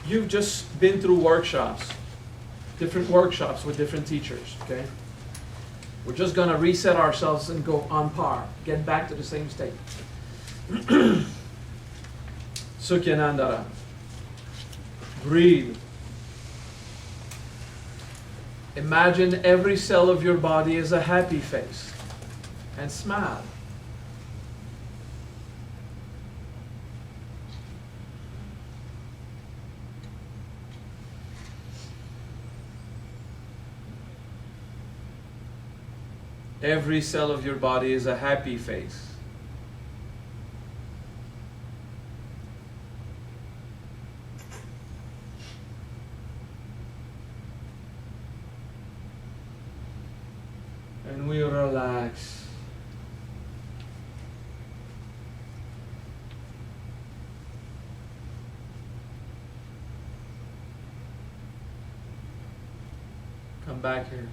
you've just been through workshops, different workshops with different teachers, okay? We're just going to reset ourselves and go on par, get back to the same state. Sukyanandara. Breathe. Imagine every cell of your body is a happy face and smile. Every cell of your body is a happy face. And we relax. Come back here.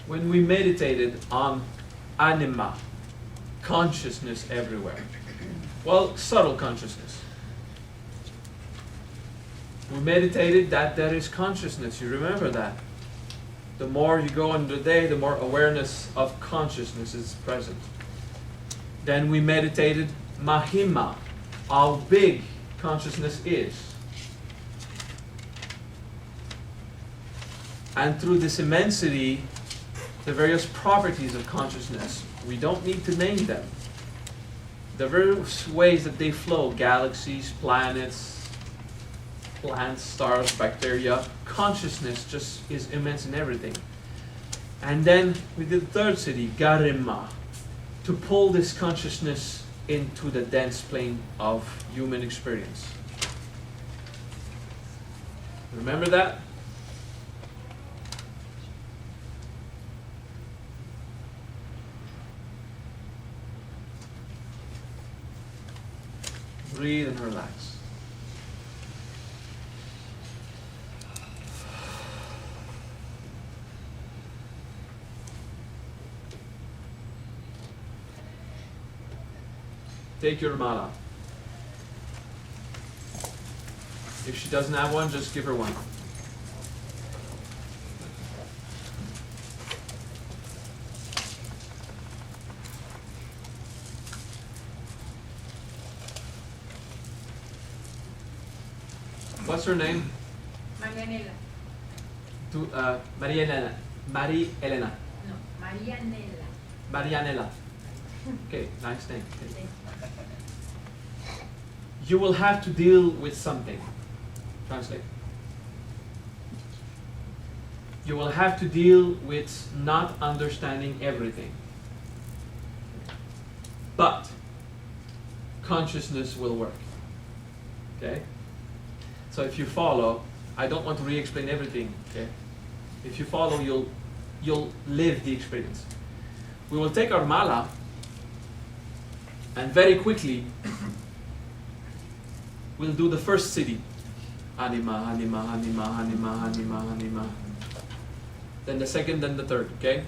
When we meditated on anima, consciousness everywhere, well, subtle consciousness, we meditated that there is consciousness. You remember that? The more you go in the day, the more awareness of consciousness is present. Then we meditated mahima, how big consciousness is. And through this immensity, the various properties of consciousness, we don't need to name them. The various ways that they flow, galaxies, planets, plants, stars, bacteria, consciousness just is immense in everything. And then we did the third siddhi, garima, to pull this consciousness into the dense plane of human experience. Remember that? Breathe and relax. Take your mala. If she doesn't have one, just give her one. What's her name? Marianela. Maria Elena. Maria Elena. No, Marianela. Marianela. Okay, nice name. Okay. You will have to deal with something. Translate. You will have to deal with not understanding everything. But consciousness will work. Okay? So if you follow, I don't want to re-explain everything, okay? If you follow, you'll live the experience. We will take our mala and very quickly we'll do the first siddhi. Anima, anima, anima, anima, anima, anima. Then the second, then the third, okay?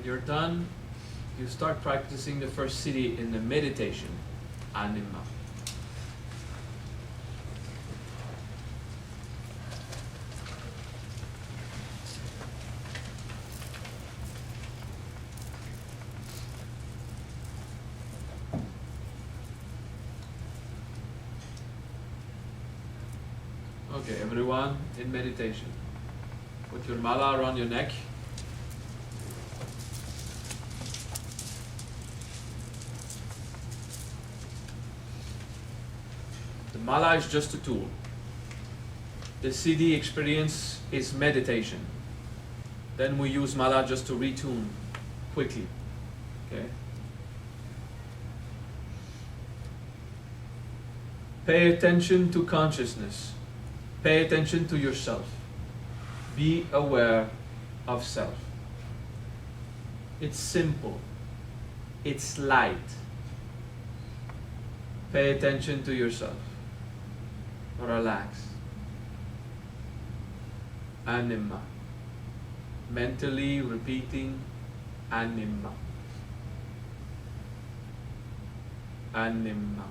When you're done, you start practicing the first Siddhi in the meditation, anima. Okay, everyone in meditation. Put your mala around your neck. The mala is just a tool. The Siddhi experience is meditation. Then we use mala just to retune quickly. Okay? Pay attention to consciousness. Pay attention to yourself. Be aware of self. It's simple. It's light. Pay attention to yourself. Relax. Anima. Mentally repeating anima. Anima.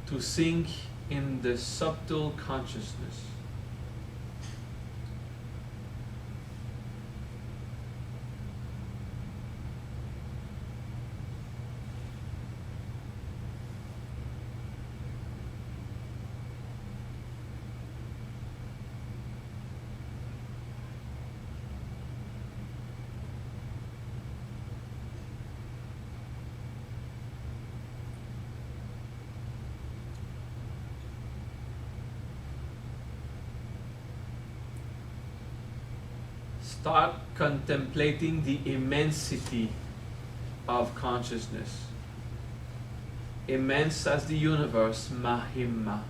To sink in the subtle consciousness. Start contemplating the immensity of consciousness. Immense as the universe, Mahima.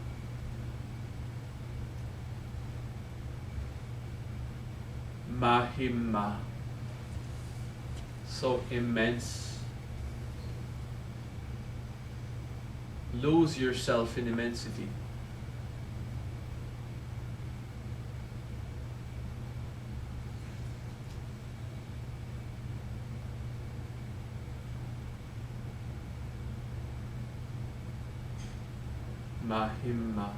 Mahima. So immense. Lose yourself in immensity. Mahima.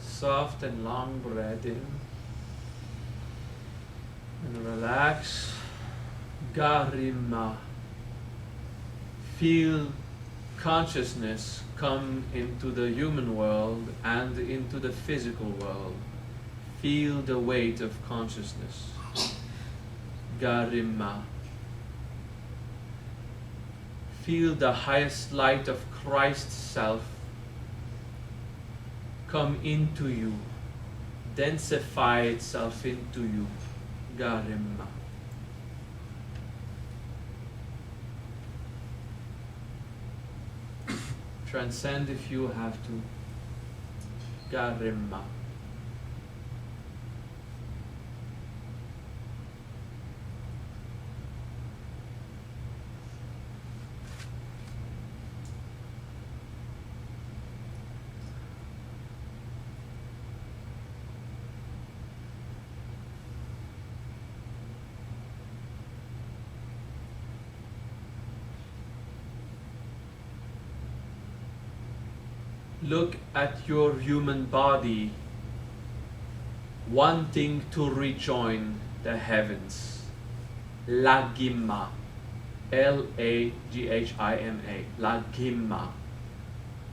Soft and long breath in and relax. Garima. Feel consciousness come into the human world and into the physical world. Feel the weight of consciousness. Garima. Feel the highest light of Christ's self come into you, densify itself into you. Garima. Transcend if you have to. Garima. Look at your human body wanting to rejoin the heavens. Lagima. Laghima. Lagima.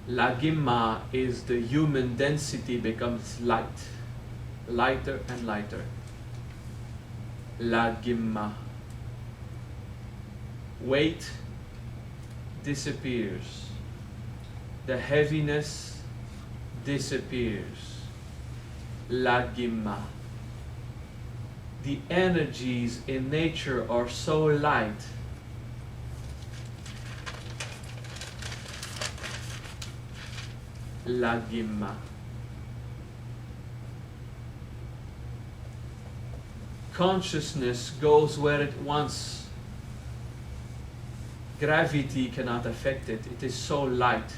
Lagima is the human density becomes light. Lighter and lighter. Lagima. Weight disappears. The heaviness disappears. Lagima. The energies in nature are so light. Lagima. Consciousness goes where it wants. Gravity cannot affect it. It is so light.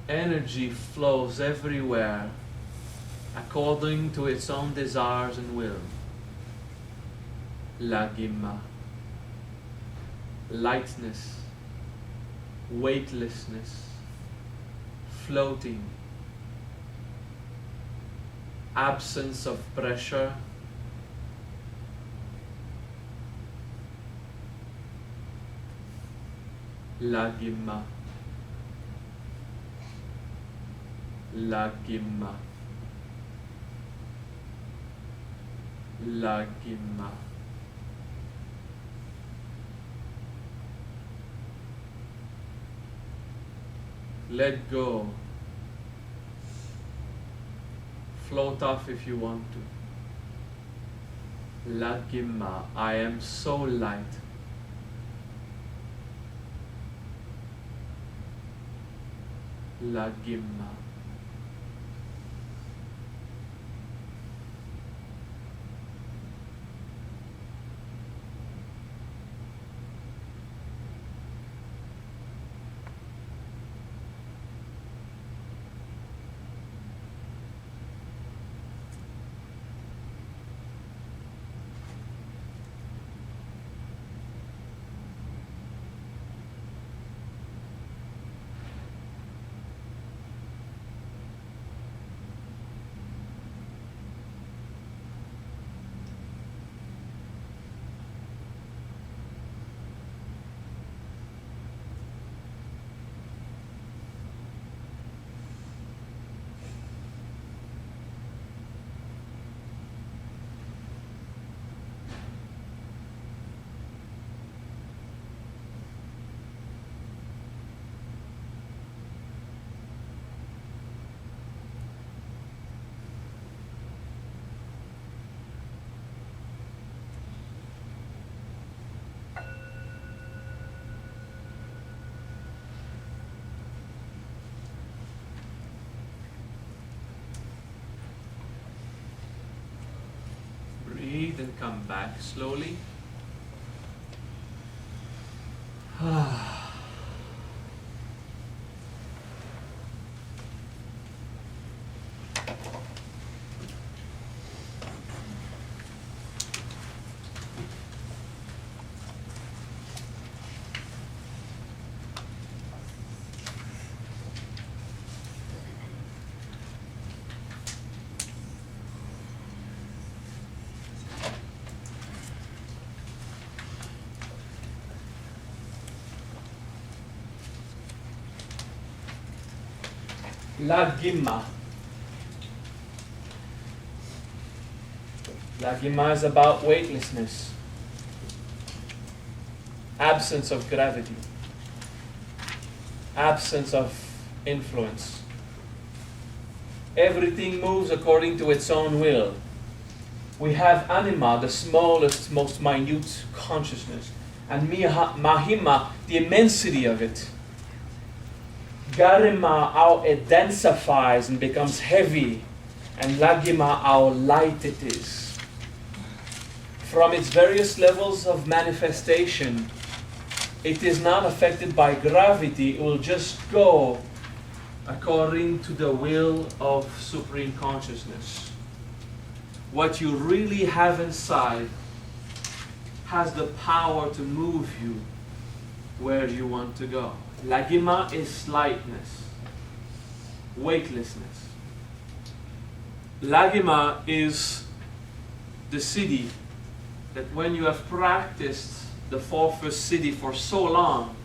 Energy flows everywhere according to its own desires and will. Lagima. Lightness, weightlessness, floating, absence of pressure, Lagima. Lagima. Lagima. Let go. Float off if you want to. Lagima. I am so light. Lagima. Breathe and come back slowly. Lagima. Lagima is about weightlessness, absence of gravity, absence of influence. Everything moves according to its own will. We have anima, the smallest, most minute consciousness, and mahima, the immensity of it. Garima, how it densifies and becomes heavy, and lagima, how light it is. From its various levels of manifestation, it is not affected by gravity. It will just go according to the will of Supreme Consciousness. What you really have inside has the power to move you where you want to go. Lagima is lightness, weightlessness. Lagima is the Siddhi that when you have practiced the first Siddhi for so long,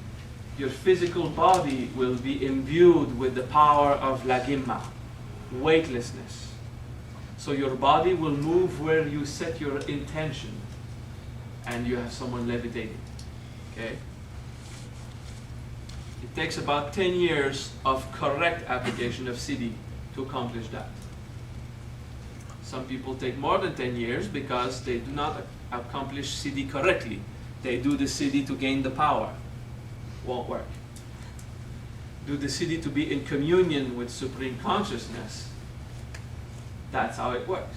your physical body will be imbued with the power of Lagima, weightlessness. So your body will move where you set your intention and you have someone levitating. Okay? It takes about 10 years of correct application of Siddhi to accomplish that. Some people take more than 10 years because they do not accomplish Siddhi correctly. They do the Siddhi to gain the power. won't work. Do the Siddhi to be in communion with Supreme Consciousness. That's how it works.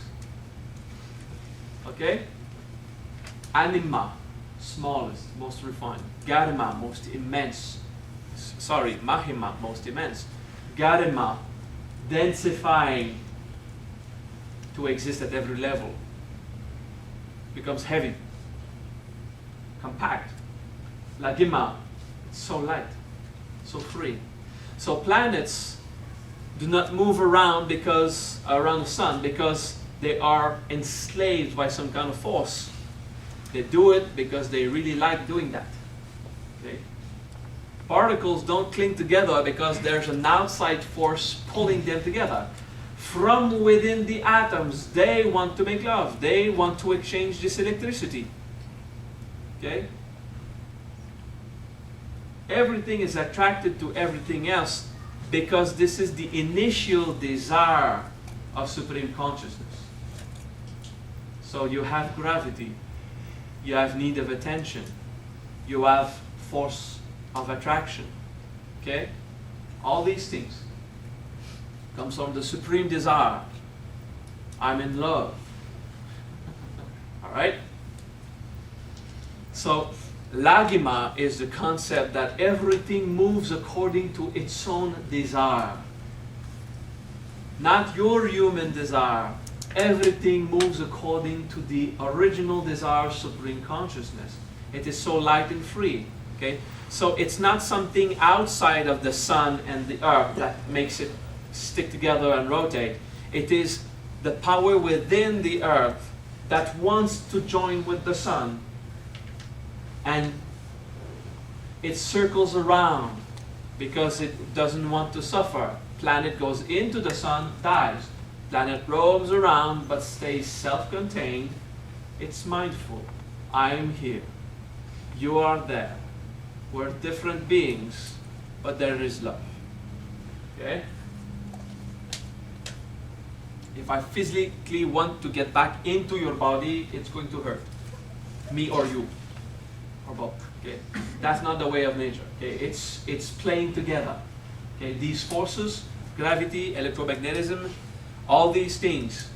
Okay? Anima, smallest, most refined. Garima, most immense. Mahima, most immense. Garima, densifying to exist at every level. Becomes heavy, compact. Lagima, it's so light, so free. So planets do not move around around the sun because they are enslaved by some kind of force. They do it because they really like doing that. Okay? Particles don't cling together because there's an outside force pulling them together. From within the atoms, they want to make love. They want to exchange this electricity. Okay? Everything is attracted to everything else because this is the initial desire of Supreme Consciousness. So you have gravity, you have need of attention, you have force of attraction. Okay? All these things comes from the supreme desire. I'm in love. Alright? So, Lagima is the concept that everything moves according to its own desire. Not your human desire. Everything moves according to the original desire of Supreme Consciousness. It is so light and free. Okay? So it's not something outside of the sun and the earth that makes it stick together and rotate. It is the power within the earth that wants to join with the sun, and it circles around because it doesn't want to suffer. Planet goes into the sun, dies. Planet roams around but stays self-contained. It's mindful. I am here. You are there. We're different beings, but there is love. Okay? If I physically want to get back into your body, it's going to hurt. Me or you. Or both. Okay? That's not the way of nature. Okay? It's playing together. Okay? These forces, gravity, electromagnetism, all these things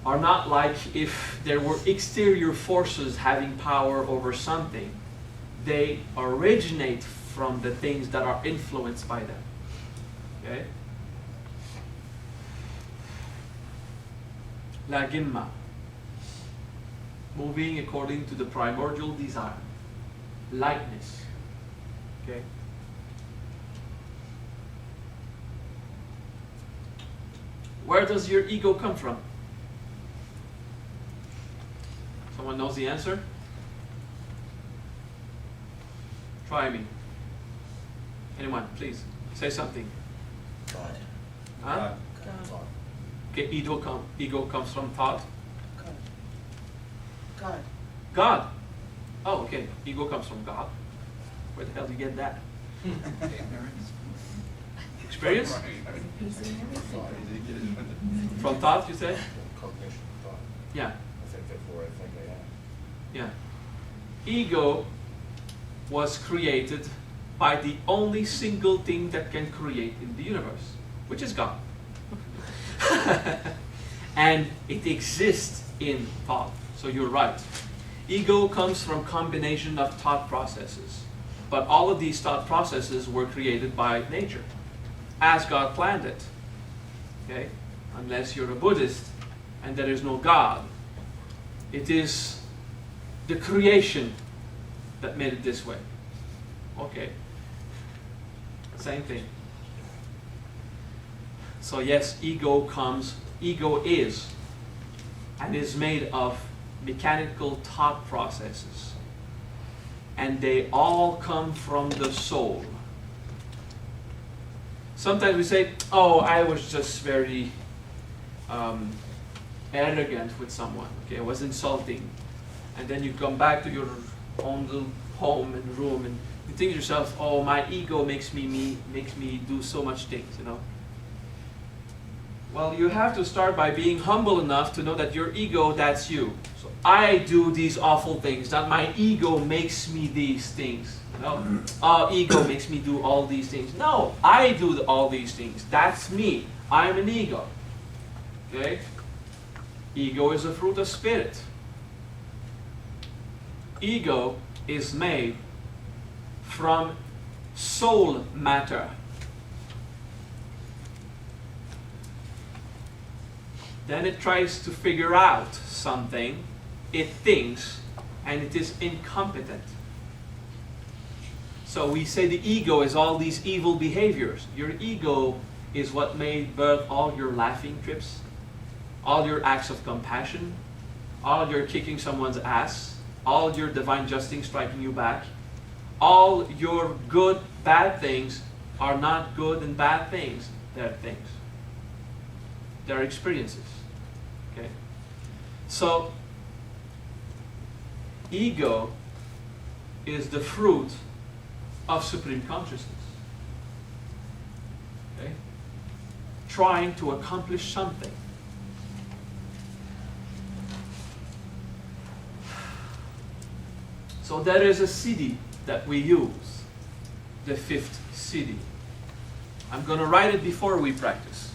are not like if there were exterior forces having power over something. They originate from the things that are influenced by them. Okay? Lagimma, moving according to the primordial desire. Lightness. Okay? Where does your ego come from? Someone knows the answer? Try me. Anyone, please. Say something. God. Huh? God. Okay, ego comes from thought. God. God. Oh, okay. Ego comes from God. Where the hell do you get that? Experience? From thought, you say? Cognition, thought. Yeah. I think therefore I think I am. Yeah. Ego was created by the only single thing that can create in the universe, which is God. And it exists in thought. So you're right. Ego comes from combination of thought processes. But all of these thought processes were created by nature, as God planned it. Okay? Unless you're a Buddhist and there is no God. It is the creation that made it this way. Okay. Same thing. So yes, ego is and is made of mechanical thought processes. And they all come from the soul. Sometimes we say, oh, I was just very arrogant with someone. Okay, I was insulting. And then you come back to your own little home and room and you think to yourself, oh, my ego makes me do so much things, you know. Well, you have to start by being humble enough to know that your ego, that's you. So I do these awful things, that my ego makes me these things. No, ego makes me do all these things. No, I do all these things. That's me. I'm an ego. Okay? Ego is a fruit of spirit. Ego is made from soul matter. Then it tries to figure out something, it thinks, and it is incompetent. So we say the ego is all these evil behaviors. Your ego is what made birth all your laughing trips, all your acts of compassion, all your kicking someone's ass, all your divine justice striking you back. All your good, bad things are not good and bad things. They're things. They're experiences. Okay? So, ego is the fruit of supreme consciousness. Okay? Trying to accomplish something. So there is a Siddhi that we use, the fifth Siddhi. I'm going to write it before we practice.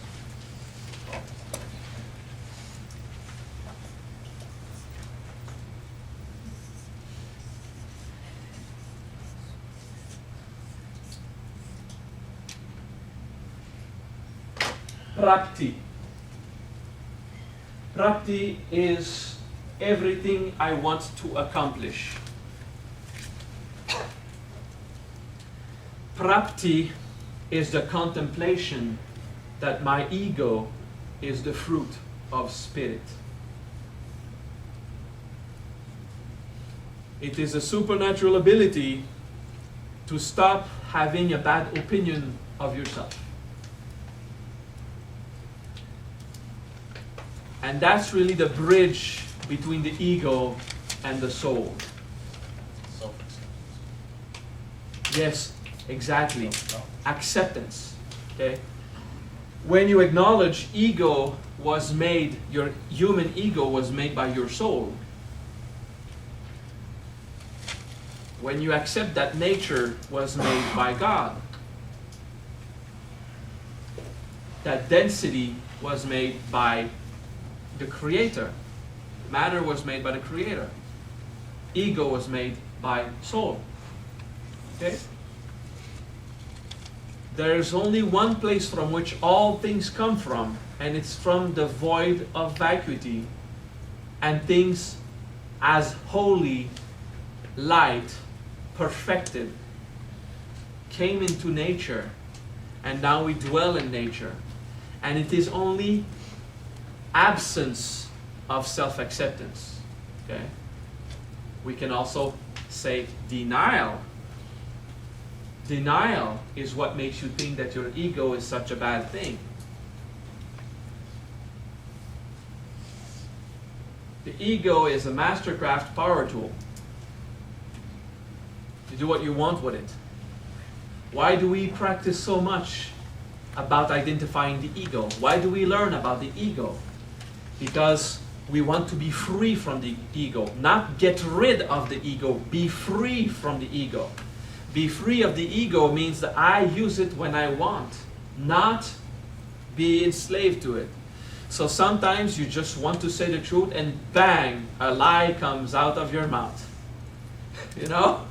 Prapti. Prapti is everything I want to accomplish. Prapti is the contemplation that my ego is the fruit of spirit. It is a supernatural ability to stop having a bad opinion of yourself. And that's really the bridge between the ego and the soul. Yes, exactly. Acceptance. Okay? When you acknowledge ego was made, your human ego was made by your soul. When you accept that nature was made by God, that density was made by the Creator. Matter was made by the Creator. Ego was made by soul. Okay? There is only one place from which all things come from, and it's from the void of vacuity. And things as holy, light, perfected, came into nature, and now we dwell in nature. And it is only absence of self-acceptance. Okay? We can also say denial. Denial is what makes you think that your ego is such a bad thing. The ego is a mastercraft power tool. You do what you want with it. Why do we practice so much about identifying the ego? Why do we learn about the ego? Because we want to be free from the ego. Not get rid of the ego. Be free from the ego. Be free of the ego means that I use it when I want, not be enslaved to it. So sometimes you just want to say the truth and bang, a lie comes out of your mouth. You know?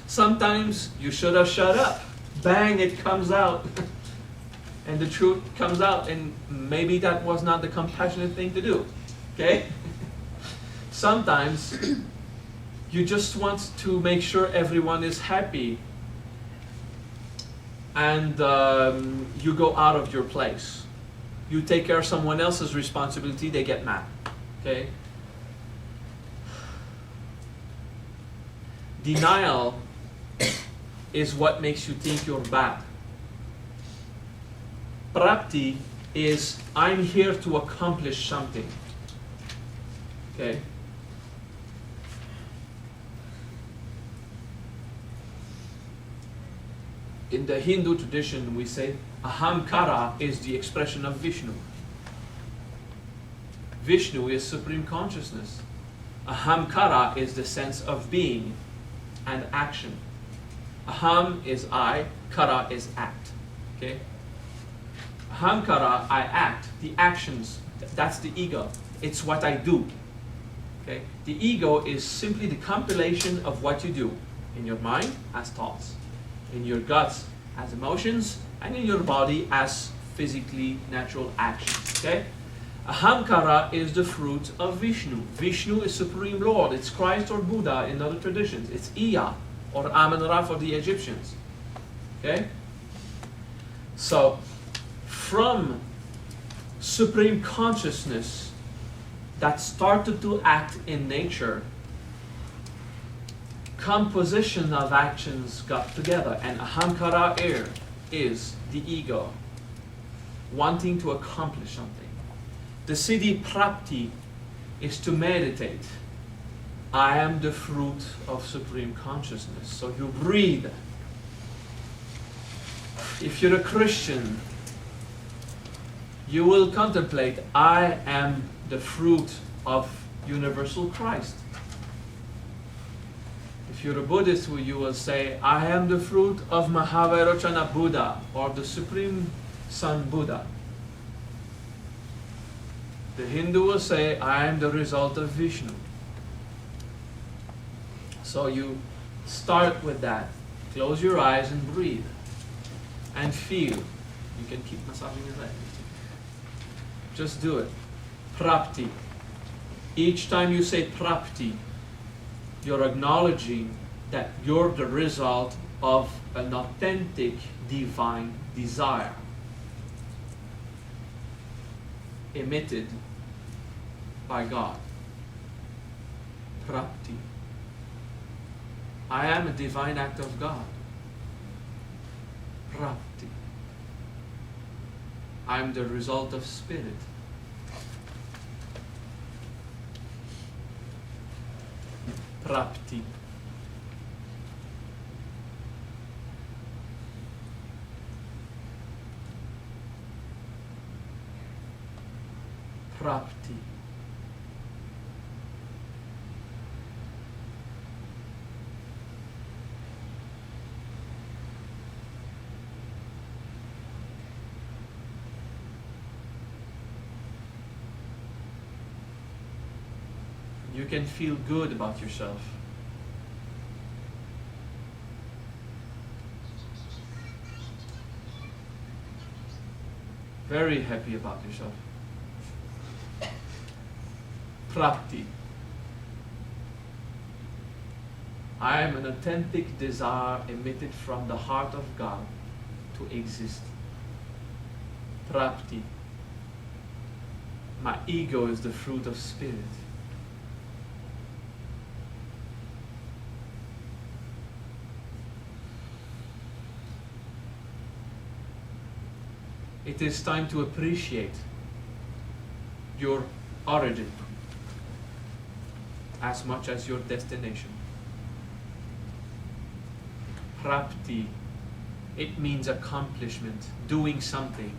Sometimes you should have shut up. Bang, it comes out. And the truth comes out, and maybe that was not the compassionate thing to do. Okay? Sometimes you just want to make sure everyone is happy, and you go out of your place. You take care of someone else's responsibility, they get mad. Okay? Denial is what makes you think you're bad. Prapti is I'm here to accomplish something. Okay? In the Hindu tradition, we say Ahamkara is the expression of Vishnu. Vishnu is supreme consciousness. Ahamkara is the sense of being and action. Aham is I, kara is act. Okay? Ahamkara, I act. The actions, that's the ego. It's what I do. Okay? The ego is simply the compilation of what you do in your mind as thoughts, in your guts as emotions, and in your body as physically natural actions. Okay? Ahamkara is the fruit of Vishnu. Vishnu is Supreme Lord. It's Christ or Buddha in other traditions. It's Iya or Amun-Ra for the Egyptians. Okay? So, from Supreme Consciousness that started to act in nature, composition of actions got together, and Ahamkara is the ego wanting to accomplish something. The Siddhi Prapti is to meditate. I am the fruit of Supreme Consciousness. So you breathe. If you're a Christian, you will contemplate, I am the fruit of Universal Christ. If you're a Buddhist, you will say, I am the fruit of Maha Buddha, or the Supreme Son Buddha. The Hindu will say, I am the result of Vishnu. So you start with that. Close your eyes and breathe. And feel. You can keep massaging your leg. Just do it. Prapti. Each time you say prapti, you're acknowledging that you're the result of an authentic divine desire, emitted by God. Prapti. I am a divine act of God. Prapti. I am the result of spirit. Prapti. Prapti. You can feel good about yourself. Very happy about yourself. Prapti. I am an authentic desire emitted from the heart of God to exist. Prapti. My ego is the fruit of spirit. It is time to appreciate your origin as much as your destination. Prapti, it means accomplishment, doing something.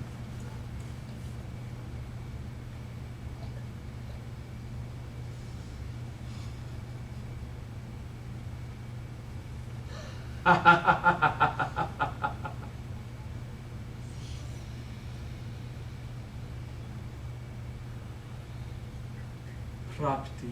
Prapti.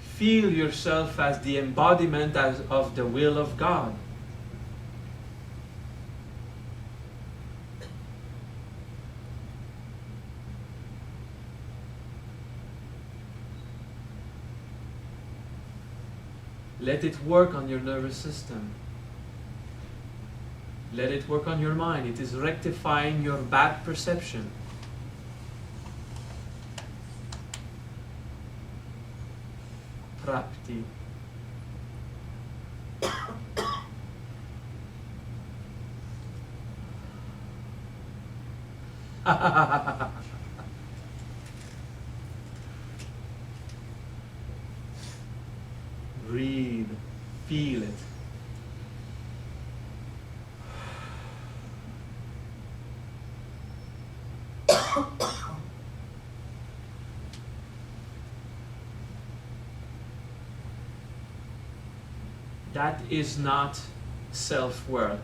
Feel yourself as the embodiment of the will of God. Let it work on your nervous system. Let it work on your mind. It is rectifying your bad perception. Prapti. Breathe, feel it. That is not self-worth.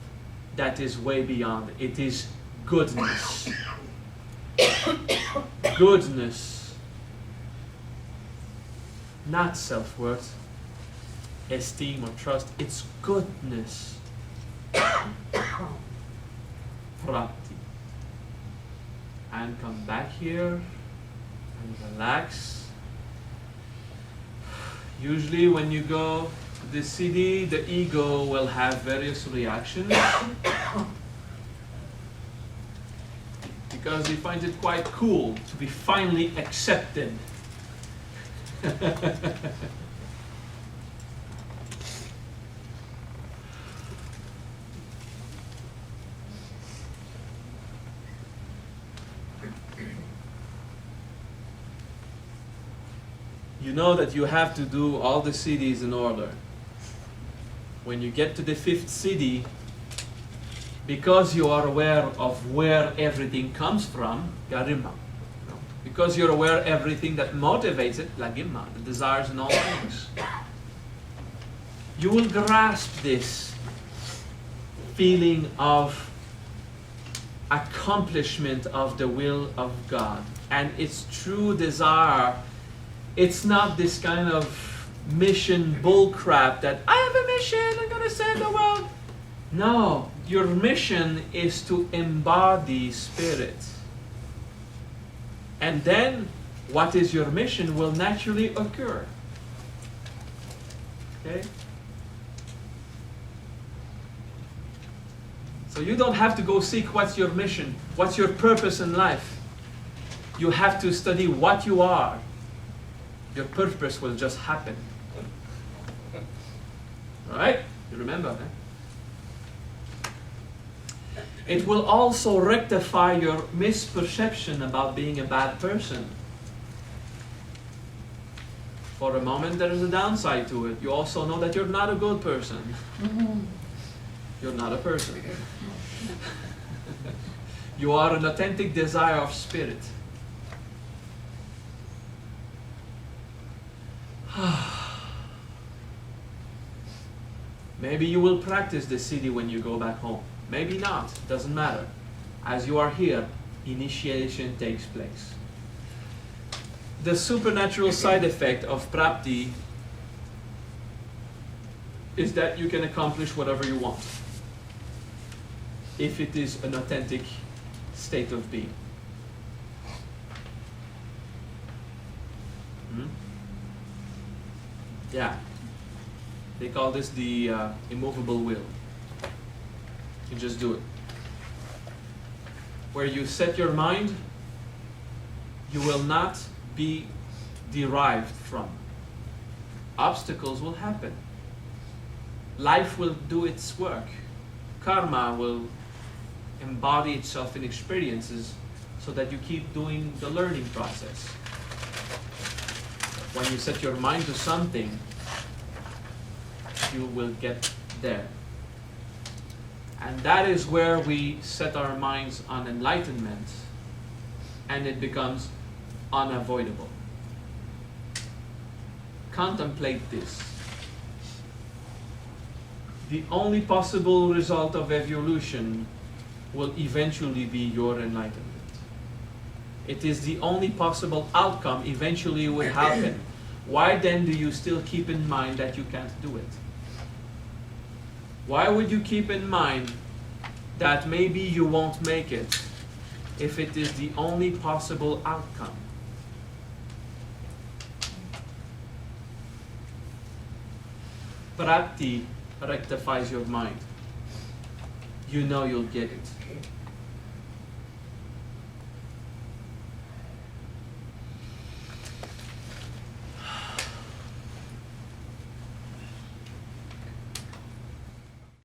That is way beyond. It is goodness. Goodness. Not self-worth, esteem or trust. It's goodness. Prapti. And come back here and relax. Usually when you go to the Siddhi, the ego will have various reactions because he finds it quite cool to be finally accepted. You know that you have to do all the siddhis in order. When you get to the fifth siddhi, because you are aware of where everything comes from, garima. Because you're aware everything that motivates it, lagima, the desires in all things. You will grasp this feeling of accomplishment of the will of God and its true desire. It's not this kind of mission bullcrap that I have a mission, I'm going to save the world. No, your mission is to embody spirit. And then what is your mission will naturally occur. Okay? So you don't have to go seek what's your mission, what's your purpose in life. You have to study what you are. Your purpose will just happen. Alright? You remember, huh? It will also rectify your misperception about being a bad person. For a moment there is a downside to it. You also know that you're not a good person. You're not a person. You are an authentic desire of spirit. Maybe you will practice the Siddhi when you go back home. Maybe not, doesn't matter. As you are here, initiation takes place. The supernatural side effect of Prapti is that you can accomplish whatever you want, if it is an authentic state of being. Yeah. They call this the immovable will. You just do it. Where you set your mind, you will not be derived from. Obstacles will happen. Life will do its work. Karma will embody itself in experiences so that you keep doing the learning process. When you set your mind to something, you will get there. And that is where we set our minds on enlightenment, and it becomes unavoidable. Contemplate this. The only possible result of evolution will eventually be your enlightenment. It is the only possible outcome eventually will happen. Why then do you still keep in mind that you can't do it? Why would you keep in mind that maybe you won't make it if it is the only possible outcome? Prapti rectifies your mind. You know you'll get it.